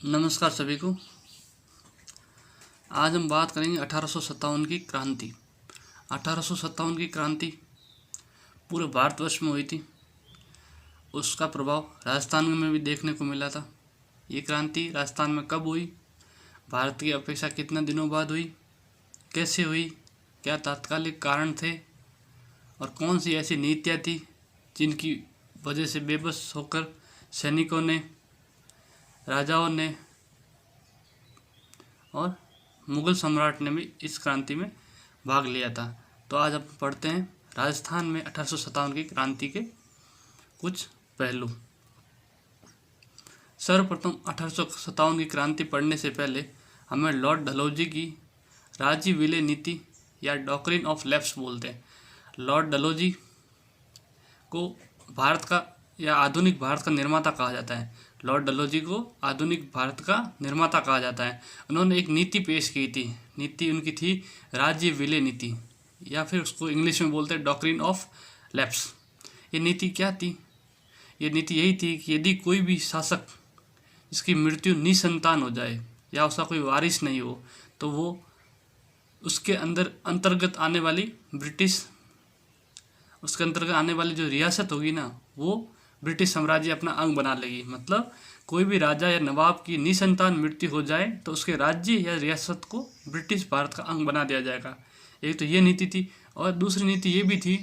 नमस्कार सभी को। आज हम बात करेंगे 1857 की क्रांति। 1857 की क्रांति पूरे भारतवर्ष में हुई थी। उसका प्रभाव राजस्थान में भी देखने को मिला था। ये क्रांति राजस्थान में कब हुई, भारत की अपेक्षा कितने दिनों बाद हुई, कैसे हुई, क्या तात्कालिक कारण थे और कौन सी ऐसी नीतियाँ थी जिनकी वजह से बेबस होकर सैनिकों ने, राजाओं ने और मुगल सम्राट ने भी इस क्रांति में भाग लिया था। तो आज हम पढ़ते हैं राजस्थान में 1857 की क्रांति के कुछ पहलू। सर्वप्रथम 1857 की क्रांति पढ़ने से पहले हमें लॉर्ड डलहौजी की राज्य विलय नीति या डॉक्ट्रिन ऑफ लैप्स बोलते हैं। लॉर्ड डलहौजी को भारत का या आधुनिक भारत का निर्माता कहा जाता है। लॉर्ड डलहौजी को आधुनिक भारत का निर्माता कहा जाता है। उन्होंने एक नीति पेश की थी। नीति उनकी थी राज्य विलय नीति, या फिर उसको इंग्लिश में बोलते हैं डॉक्ट्रिन ऑफ लैप्स। ये नीति क्या थी? ये नीति यही थी कि यदि कोई भी शासक जिसकी मृत्यु निसंतान हो जाए या उसका कोई वारिस नहीं हो, तो वो उसके अंतर्गत आने वाली उसके अंतर्गत आने वाली जो रियासत होगी ना, वो ब्रिटिश साम्राज्य अपना अंग बना लेगी। मतलब कोई भी राजा या नवाब की निसंतान मृत्यु हो जाए तो उसके राज्य या रियासत को ब्रिटिश भारत का अंग बना दिया जाएगा। एक तो ये नीति थी, और दूसरी नीति ये भी थी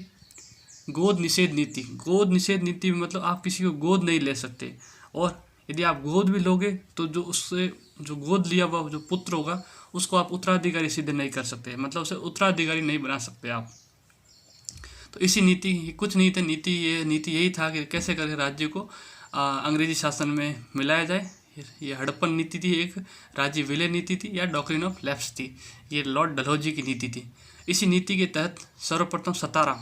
गोद निषेध नीति। गोद निषेध नीति में मतलब आप किसी को गोद नहीं ले सकते, और यदि आप गोद भी लोगे तो जो गोद लिया हुआ जो पुत्र होगा उसको आप उत्तराधिकारी सिद्ध नहीं कर सकते, मतलब उसे उत्तराधिकारी नहीं बना सकते आप। तो इसी नीति कुछ नहीं थे। नीति यही था कि कैसे करके राज्य को अंग्रेजी शासन में मिलाया जाए। ये हड़प्पन नीति थी, एक राज्य विलय नीति थी या डॉक्ट्रिन ऑफ लैप्स थी। ये लॉर्ड डलहौजी की नीति थी। इसी नीति के तहत सर्वप्रथम सतारा,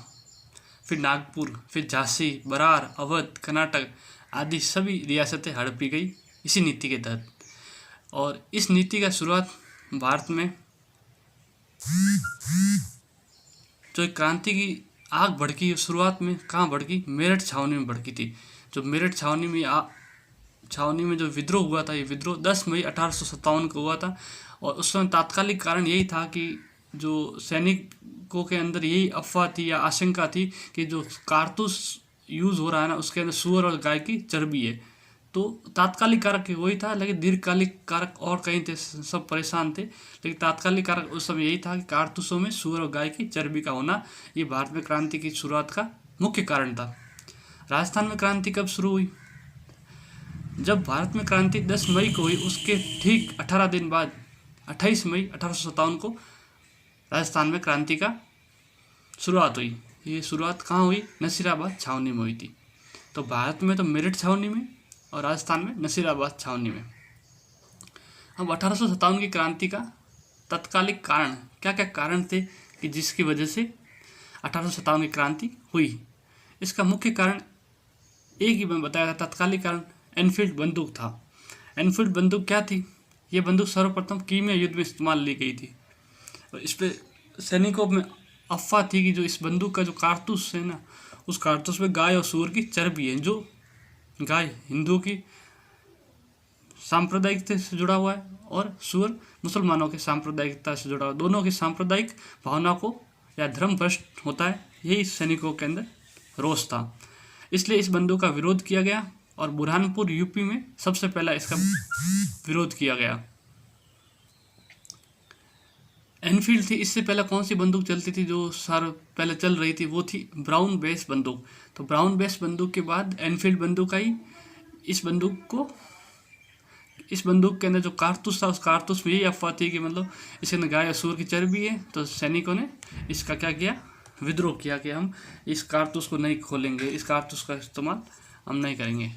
फिर नागपुर, फिर झांसी, बरार, अवध, कर्नाटक आदि सभी रियासतें हड़पी गई इसी नीति के तहत। और इस नीति का शुरुआत भारत में जो क्रांति की आग भड़की, शुरुआत में कहाँ भड़की? मेरठ छावनी में भड़की थी। जो मेरठ छावनी में जो विद्रोह हुआ था, ये विद्रोह 10 मई 1857 को हुआ था। और उस समय तात्कालिक कारण यही था कि जो सैनिकों के अंदर यही अफवाह थी या आशंका थी कि जो कारतूस यूज़ हो रहा है ना, उसके अंदर सूअर और गाय की चर्बी है। तो तात्कालिक कारक वही था, लेकिन दीर्घकालिक कारक और कहीं थे, सब परेशान थे। लेकिन तात्कालिक कारक उस समय यही था कि कारतूसों में सूअर और गाय की चर्बी का होना ये भारत में क्रांति की शुरुआत का मुख्य कारण था। राजस्थान में क्रांति कब शुरू हुई? जब भारत में क्रांति 10 मई को हुई, उसके ठीक 18 दिन बाद 28 मई 1857 को राजस्थान में क्रांति का शुरुआत हुई। ये शुरुआत कहाँ हुई? नसीराबाद छावनी में हुई थी। तो भारत में तो मेरठ छावनी में और राजस्थान में नसीराबाद छावनी में। अब 1857 की क्रांति का तत्कालिक कारण, क्या क्या कारण थे कि जिसकी वजह से 1857 की क्रांति हुई? इसका मुख्य कारण एक ही मैं बताया था, तत्कालिक कारण एनफील्ड बंदूक था। एनफील्ड बंदूक क्या थी? ये बंदूक सर्वप्रथम कीमिया युद्ध में इस्तेमाल ली गई थी। इस पर सैनिकों में अफवाह थी कि जो इस बंदूक का जो कारतूस है ना, उस कारतूस में गाय और सूअर की चर्बी है। जो गाय हिंदुओं की सांप्रदायिकता से जुड़ा हुआ है और सूअर मुसलमानों के सांप्रदायिकता से जुड़ा हुआ, दोनों की सांप्रदायिक भावना को या धर्म भ्रष्ट होता है, यही सैनिकों के अंदर रोष था। इसलिए इस बंदूक का विरोध किया गया और बुरहानपुर यूपी में सबसे पहला इसका विरोध किया गया। एनफील्ड थी। इससे पहले कौन सी बंदूक चलती थी जो पहले चल रही थी? वो थी ब्राउन बेस बंदूक। तो ब्राउन बेस बंदूक के बाद एनफील्ड बंदूक आई। इस बंदूक के अंदर जो कारतूस था, उस कारतूस में यही अफवाह थी कि मतलब इसके अंदर गाय और सूअर की चर्बी है। तो सैनिकों ने इसका क्या किया? विद्रोह किया कि हम इस कारतूस को नहीं खोलेंगे, इस कारतूस का इस्तेमाल हम नहीं करेंगे।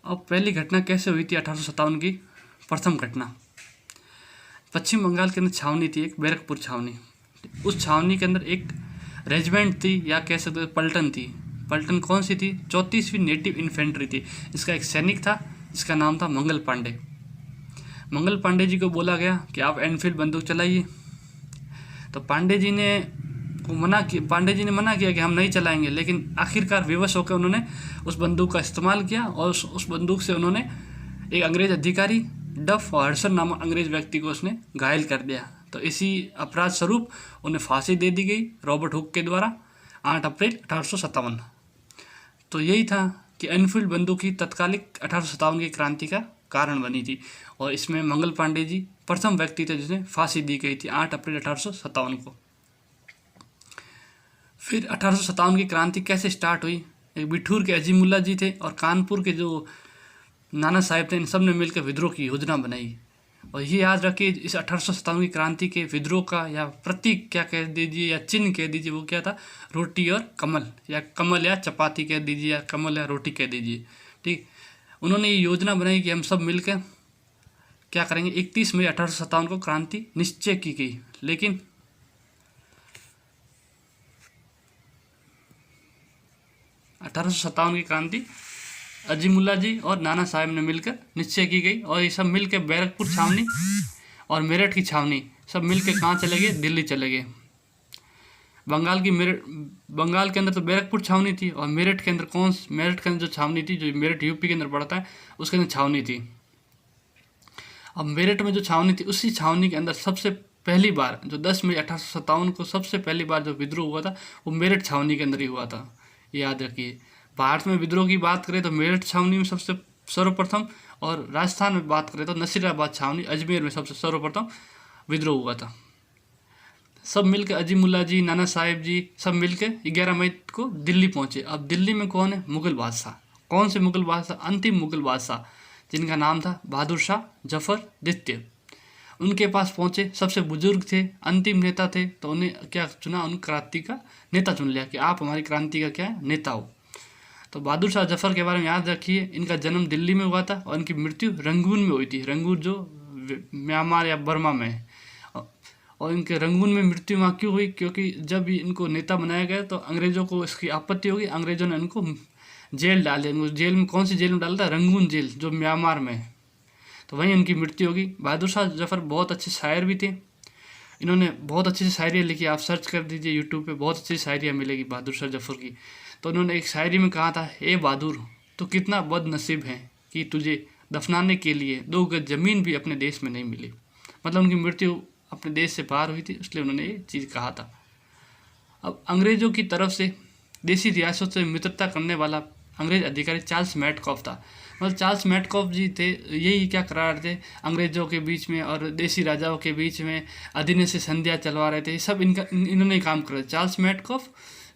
अब पहली घटना कैसे हुई थी 1857 की? प्रथम घटना पश्चिम बंगाल के अंदर छावनी थी, एक बैरकपुर छावनी। उस छावनी के अंदर एक रेजिमेंट थी या कह सकते पलटन थी। पलटन कौन सी थी? 34वीं नेटिव इन्फेंट्री थी। इसका एक सैनिक था जिसका नाम था मंगल पांडे। मंगल पांडे जी को बोला गया कि आप एनफील्ड बंदूक चलाइए। तो पांडे जी ने को मना किया, पांडे जी ने मना किया कि हम नहीं चलाएंगे, लेकिन आखिरकार विवश होकर उन्होंने उस बंदूक का इस्तेमाल किया और उस बंदूक से उन्होंने एक अंग्रेज अधिकारी डफ और हडसन नामक अंग्रेज व्यक्ति को उसने घायल कर दिया। तो इसी अपराध स्वरूप उन्हें फांसी दे दी गई रॉबर्ट हुक के द्वारा 8 अप्रैल 1857। तो यही था कि एनफील्ड बंदूक ही तत्कालिक 1857 की क्रांति का कारण बनी थी, और इसमें मंगल पांडे जी प्रथम व्यक्ति थे जिन्हें फांसी दी गई थी 8 अप्रैल 1857 को। फिर 1857 की क्रांति कैसे स्टार्ट हुई? एक बिठूर के अजीमुल्ला जी थे और कानपुर के जो नाना साहेब थे, इन सब ने मिलकर विद्रोह की योजना बनाई। और ये याद रखिए, इस 1857 की क्रांति के विद्रोह का या प्रतीक क्या कह दीजिए या चिन्ह कह दीजिए, वो क्या था? रोटी और कमल, या कमल या चपाती कह दीजिए, या कमल या रोटी कह दीजिए। ठीक, उन्होंने ये योजना बनाई कि हम सब मिलकर क्या करेंगे। 31 मई 1857 को क्रांति निश्चय की गई, लेकिन 1857 की क्रांति अजीमुल्ला जी और नाना साहेब ने मिलकर निश्चय की गई, और ये सब मिलकर बैरकपुर छावनी और मेरठ की छावनी सब मिलकर कहाँ चले गए? दिल्ली चले गए। बंगाल के अंदर तो बैरकपुर छावनी थी, और मेरठ के अंदर जो छावनी थी, जो मेरठ यूपी के अंदर पड़ता है, उसके अंदर छावनी थी। अब मेरठ में जो छावनी थी, उसी छावनी के अंदर सबसे पहली बार जो 10 मई 1857 को सबसे पहली बार जो विद्रोह हुआ था, वो मेरठ छावनी के अंदर ही हुआ था। याद रखिए, भारत में विद्रोह की बात करें तो मेरठ छावनी में सबसे सर्वप्रथम, और राजस्थान में बात करें तो नसीराबाद छावनी अजमेर में सबसे सर्वप्रथम विद्रोह हुआ था। सब मिलकर अजीमुल्ला जी, नाना साहेब जी सब मिलकर 11 मई को दिल्ली पहुंचे। अब दिल्ली में कौन है? मुगल बादशाह। कौन से मुगल बादशाह? अंतिम मुगल बादशाह, जिनका नाम था बहादुर शाह जफर द्वितीय। उनके पास पहुंचे, सबसे बुजुर्ग थे, अंतिम नेता थे, तो उन्हें क्या चुना? उन क्रांति का नेता चुन लिया कि आप हमारी क्रांति का क्या है? नेता हो। तो बहादुर शाह जफर के बारे में याद रखिए, इनका जन्म दिल्ली में हुआ था और इनकी मृत्यु रंगून में हुई थी। रंगून जो म्यांमार या बर्मा में है, और इनके रंगून में मृत्यु वहाँ क्यों हुई? क्योंकि जब इनको नेता बनाया गया तो अंग्रेज़ों को इसकी आपत्ति होगी, अंग्रेज़ों ने इनको जेल डाले। जेल में, कौन सी जेल में डाला था? रंगून जेल, जो म्यांमार में है। तो वहीं इनकी मृत्यु होगी। बहादुर शाह जफर बहुत अच्छे शायर भी थे। इन्होंने बहुत अच्छी सी शायरियाँ लिखी, आप सर्च कर दीजिए यूट्यूब पे, बहुत अच्छी शायरियाँ मिलेगी बहादुर शाह जफर की। तो उन्होंने एक शायरी में कहा था, ए बहादुर तो कितना बदनसीब है कि तुझे दफनाने के लिए 2 गज ज़मीन भी अपने देश में नहीं मिली। मतलब उनकी मृत्यु अपने देश से पार हुई थी, इसलिए उन्होंने ये चीज़ कहा था। अब अंग्रेज़ों की तरफ से देसी रियासत से मित्रता करने वाला अंग्रेज अधिकारी चार्ल्स मैटकॉफ था। मतलब चार्ल्स मैटकॉफ जी थे, यही क्या करा रहे थे अंग्रेज़ों के बीच में और देसी राजाओं के बीच में अधीनस्थ संधियाँ चलवा रहे थे। सब इन्होंने ही काम करा। चार्ल्स मैटकॉफ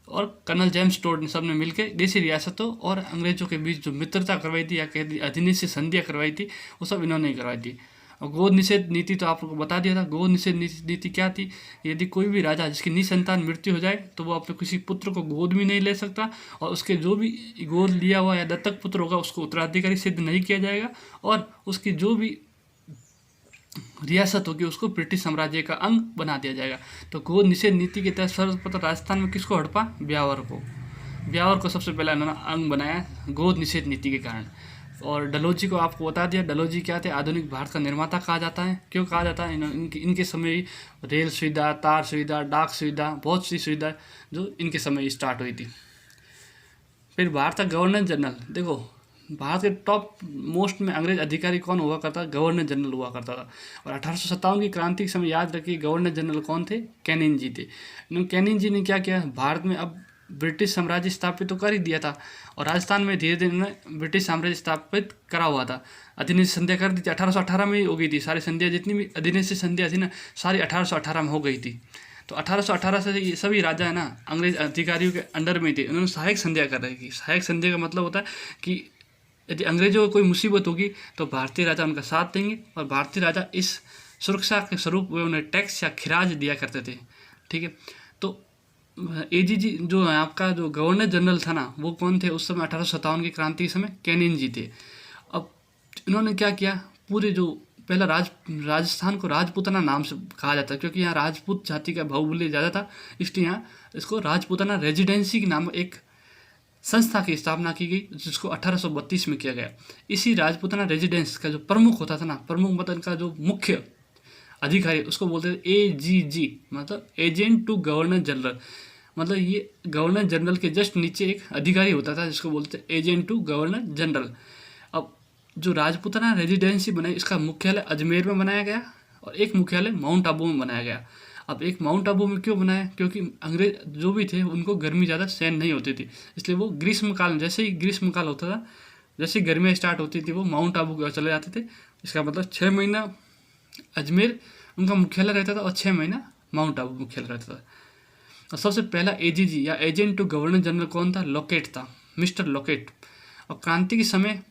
और कर्नल जेम्स टोड ने सब ने मिलकर देसी रियासतों और अंग्रेज़ों के बीच जो मित्रता करवाई थी या कह दी अधीनस्थ संधियाँ करवाई थी, वो सब इन्होंने ही करवाई थी। और गोद निषेध नीति तो आप लोगों को बता दिया था। गोद निषेध नीति क्या थी? यदि कोई भी राजा जिसकी निसंतान मृत्यु हो जाए तो वो अपने किसी पुत्र को गोद भी नहीं ले सकता, और उसके जो भी गोद लिया हुआ या दत्तक पुत्र होगा उसको उत्तराधिकारी सिद्ध नहीं किया जाएगा, और उसकी जो भी रियासत होगी उसको ब्रिटिश साम्राज्य का अंग बना दिया जाएगा। तो गोद निषेध नीति के तहत सर्वप्रथम राजस्थान में किसको हड़पा? ब्यावर को सबसे पहला इन्होंने अंग बनाया गोद निषेध नीति के कारण। और डलहौजी को आपको बता दिया, डलहौजी क्या थे? आधुनिक भारत का निर्माता कहा जाता है। क्यों कहा जाता है? इनके समय ही रेल सुविधा, तार सुविधा, डाक सुविधा, बहुत सी सुविधा जो इनके समय ही स्टार्ट हुई थी। फिर भारत का गवर्नर जनरल, देखो भारत के टॉप मोस्ट में अंग्रेज अधिकारी कौन हुआ करता? गवर्नर जनरल हुआ करता था। और 1857 की क्रांति के समय याद रखिए गवर्नर जनरल कौन थे? कैनिंग जी थे। कैनिंग जी ने क्या किया? भारत में अब ब्रिटिश साम्राज्य स्थापित तो कर ही दिया था, और राजस्थान में धीरे धीरे ब्रिटिश साम्राज्य स्थापित करा हुआ था। अधीनस्थ संधियाँ कर दी थी, 1818 में ही हो गई थी। सारी संधियाँ जितनी भी अधीनस्थ संधियाँ थी ना, सारी 1818 में हो गई थी। तो 1818 से ये सभी राजा है ना अंग्रेज अधिकारियों के अंडर में थे। उन्होंने सहायक संधियाँ कर रही थी। सहायक संधिया का मतलब होता है कि यदि अंग्रेजों को कोई मुसीबत होगी तो भारतीय राजा उनका साथ देंगे, और भारतीय राजा इस सुरक्षा के स्वरूप वे उन्हें टैक्स या खिराज दिया करते थे। ठीक है, तो एजीजी जो है आपका जो गवर्नर जनरल था ना, वो कौन थे उस समय? 1857 की क्रांति के समय कैनिंग जी थे। अब इन्होंने क्या किया? पूरे जो पहला राजस्थान को राजपूताना नाम से कहा जाता है, क्योंकि यहाँ राजपूत जाति का बाहुल्य ज़्यादा था, इसलिए यहाँ इसको राजपूताना रेजिडेंसी के नाम एक संस्था की स्थापना की गई, जिसको 1832 में किया गया। इसी राजपूताना रेजिडेंस का जो प्रमुख होता था ना, प्रमुख मतलब इनका जो मुख्य अधिकारी, उसको बोलते थे AGG, मतलब एजेंट टू गवर्नर जनरल। मतलब ये गवर्नर जनरल के जस्ट नीचे एक अधिकारी होता था जिसको बोलते थे एजेंट टू गवर्नर जनरल। अब जो राजपूताना रेजिडेंसी बनाई, इसका मुख्यालय अजमेर में बनाया गया और एक मुख्यालय माउंट आबू में बनाया गया। अब एक माउंट आबू में क्यों बनाया? क्योंकि अंग्रेज जो भी थे उनको गर्मी ज़्यादा सहन नहीं होती थी, इसलिए वो ग्रीष्मकाल में, जैसे ही ग्रीष्मकाल होता था, जैसे ही गर्मियाँ स्टार्ट होती थी, वो माउंट आबू की ओर चले जाते थे। इसका मतलब 6 महीना अजमेर उनका मुख्यालय रहता था और 6 महीना माउंट आबू मुख्यालय रहता था। और सबसे पहला AGG या एजेंट टू गवर्नर जनरल कौन था? लॉकेट था, मिस्टर लॉकेट। और क्रांति के समय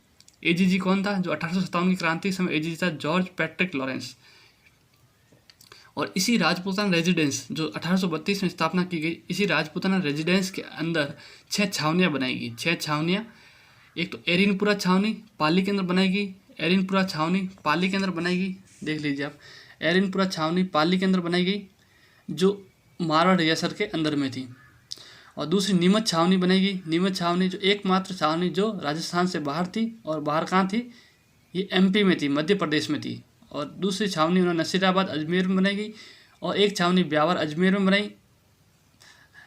AGG कौन था? जो 1857 की क्रांति के समय AGG था, जॉर्ज पैट्रिक लॉरेंस। और इसी राजपूताना रेजिडेंस जो 1832 में स्थापना की गई, इसी राजपूताना रेजिडेंस के अंदर 6 छावनियाँ बनाई गई। 6 छावनियाँ, एक तो एरिनपुरा छावनी पाली के अंदर बनाई गई, एरिनपुरा छावनी पाली के अंदर बनाई गई, देख लीजिए आप, एरिनपुरा छावनी पाली के अंदर बनाई गई जो मारवाड़ रियासत के अंदर में थी। और दूसरी नीमच छावनी बनाई गई, नीमच छावनी जो एकमात्र छावनी जो राजस्थान से बाहर थी, और बाहर कहाँ थी? ये MP में थी, मध्य प्रदेश में थी। और दूसरी छावनी उन्होंने नसीराबाद अजमेर में बनाई गई, और एक छावनी ब्यावर अजमेर में बनाई,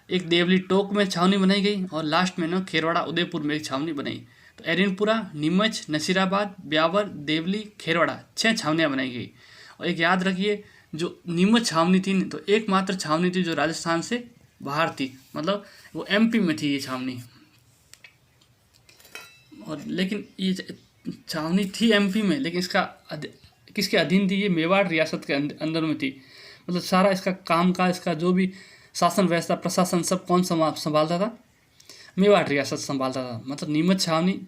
एक देवली टोक में छावनी बनाई गई, और लास्ट में ना खेरवाड़ा उदयपुर में एक छावनी बनाई। तो एरिनपुरा, नीमच, नसीराबाद, ब्यावर, देवली, खेरवाड़ा 6 छावनियाँ बनाई गई। और एक याद रखिए, जो नीमच छावनी थी तो एकमात्र छावनी थी जो राजस्थान से बाहर थी, मतलब वो MP में थी ये छावनी। और लेकिन ये छावनी थी MP में, लेकिन इसका किसके अधीन थी? ये मेवाड़ रियासत के अंदर में थी। मतलब सारा इसका काम का, इसका जो भी शासन व्यवस्था, प्रशासन सब कौन संभालता था? मेवाड़ रियासत संभालता था। मतलब नीमच छावनी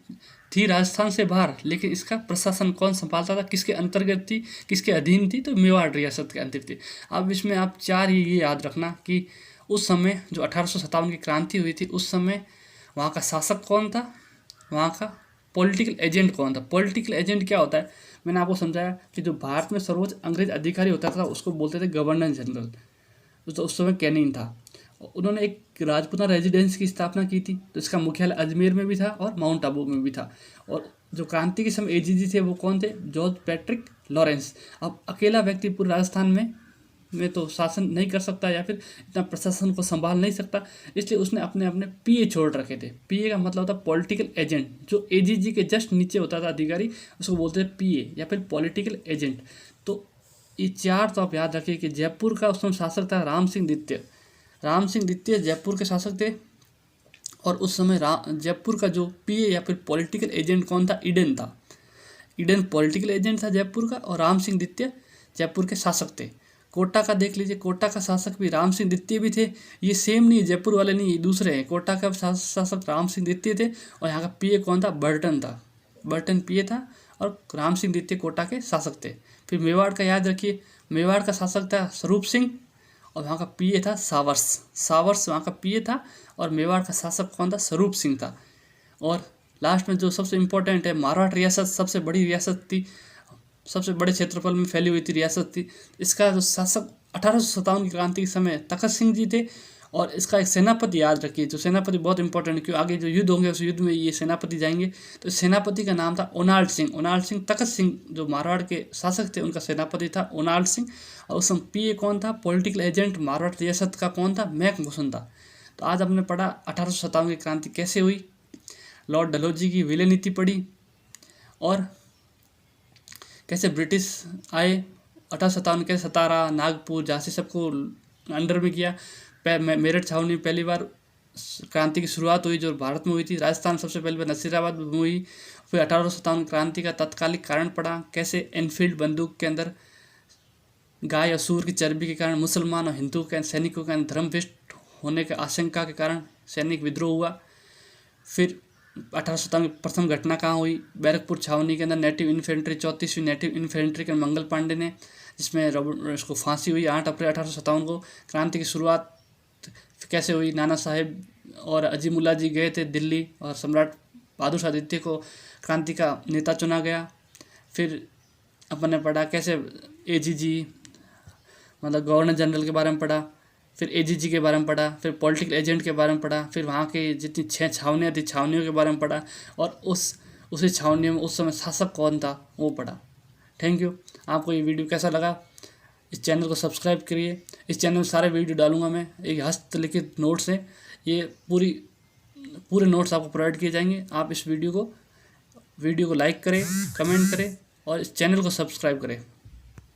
थी राजस्थान से बाहर, लेकिन इसका प्रशासन कौन संभालता था? किसके अंतर्गत थी, किसके अधीन थी? तो मेवाड़ रियासत के अंतर्गत थी। अब इसमें आप 4 ये याद रखना कि उस समय जो 1857 की क्रांति हुई थी, उस समय वहाँ का शासक कौन था, वहाँ का पॉलिटिकल एजेंट कौन था। पॉलिटिकल एजेंट क्या होता है? मैंने आपको समझाया कि जो भारत में सर्वोच्च अंग्रेज अधिकारी होता था उसको बोलते थे गवर्नर जनरल। तो उस समय कैनिंग था। उन्होंने एक राजपूताना रेजिडेंस की स्थापना की थी, तो इसका मुख्यालय अजमेर में भी था और माउंट आबू में भी था। और जो क्रांति के समय AGG थे वो कौन थे? George Patrick Lawrence. अब अकेला व्यक्ति पूरे राजस्थान में तो शासन नहीं कर सकता, या फिर इतना प्रशासन को संभाल नहीं सकता, इसलिए उसने अपने अपने PA छोड़ रखे थे। PA का मतलब होता है पॉलिटिकल एजेंट। जो AGG के जस्ट नीचे होता था अधिकारी, उसको बोलते हैं PA या फिर पॉलिटिकल एजेंट। तो ये 4 तो आप याद रखिए कि जयपुर का उस समय शासक था राम सिंह द्वितीय। राम सिंह द्वितीय जयपुर के शासक थे। और उस समय जयपुर का जो PA या फिर पॉलिटिकल एजेंट कौन था? ईडन था। ईडन पॉलिटिकल एजेंट था जयपुर का, और राम सिंह द्वितीय जयपुर के शासक थे। कोटा का देख लीजिए, कोटा का शासक भी राम सिंह द्वितीय भी थे। ये सेम नहीं, जयपुर वाले नहीं, ये दूसरे हैं। कोटा का शासक राम सिंह द्वितीय थे, और यहाँ का PA कौन था? बर्टन था। बर्टन PA था, और राम सिंह द्वितीय कोटा के शासक थे। फिर मेवाड़ का याद रखिए, मेवाड़ का शासक था स्वरूप सिंह, और वहाँ का PA था सावर्स। सावर्स वहाँ का PA था, और मेवाड़ का शासक कौन था? स्वरूप सिंह था। और लास्ट में जो सबसे इम्पोर्टेंट है, मारवाड़ रियासत सबसे बड़ी रियासत थी, सबसे बड़े क्षेत्रफल में फैली हुई थी रियासत थी। इसका जो शासक 1857 की क्रांति के समय तखत सिंह जी थे। और इसका एक सेनापति याद रखिए, जो सेनापति बहुत इंपॉर्टेंट है, क्योंकि आगे जो युद्ध होंगे उस युद्ध में ये सेनापति जाएंगे। तो सेनापति का नाम था ओनाल्ड सिंह। ओनाल्ड सिंह तखत सिंह जो मारवाड़ के शासक थे उनका सेनापति था ओनाल्ड सिंह। और उस समय PA कौन था? पॉलिटिकल एजेंट मारवाड़ रियासत का कौन था? मैकमोहन था। तो आज हमने पढ़ा 1857 की क्रांति कैसे हुई, लॉर्ड डलहौजी की विलय नीति पढ़ी, और कैसे ब्रिटिश आए 1857 के सतारा, नागपुर, झांसी सबको अंडर में किया। मेरठ छावनी पहली बार क्रांति की शुरुआत हुई जो भारत में हुई थी। राजस्थान सबसे पहले नसीराबाद में हुई। फिर 1857 क्रांति का तत्कालिक कारण पड़ा, कैसे एनफील्ड बंदूक के अंदर गाय और सूअर की चर्बी के कारण मुसलमान और हिंदू के सैनिकों के अंदर धर्मभ्रष्ट होने के आशंका के कारण सैनिक विद्रोह हुआ। फिर 1857 की प्रथम घटना कहाँ हुई? बैरकपुर छावनी के अंदर नेटिव इन्फेंट्री 34वीं नेटिव इन्फेंट्री के मंगल पांडे ने, जिसमें उसको फांसी हुई 8 अप्रैल 1857 को। क्रांति की शुरुआत कैसे हुई? नाना साहेब और अजीमुल्ला जी गए थे दिल्ली, और सम्राट बहादुर शाह द्वितीय को क्रांति का नेता चुना गया। फिर अपन ने पढ़ा कैसे AGG मतलब गवर्नर जनरल के बारे में पढ़ा, फिर AGG के बारे में पढ़ा, फिर पॉलिटिकल एजेंट के बारे में पढ़ा, फिर वहाँ के जितनी 6 छावनियाँ थी छावनियों के बारे में पढ़ा, और उसी छावनियों में उस समय शासक कौन था वो पढ़ा। Thank you. आपको ये वीडियो कैसा लगा इस चैनल को सब्सक्राइब करिए। इस चैनल में सारे वीडियो डालूंगा मैं, एक हस्तलिखित नोट्स हैं, ये पूरे नोट्स आपको प्रोवाइड किए जाएंगे। आप इस वीडियो को लाइक करें, कमेंट करें और इस चैनल को सब्सक्राइब करें।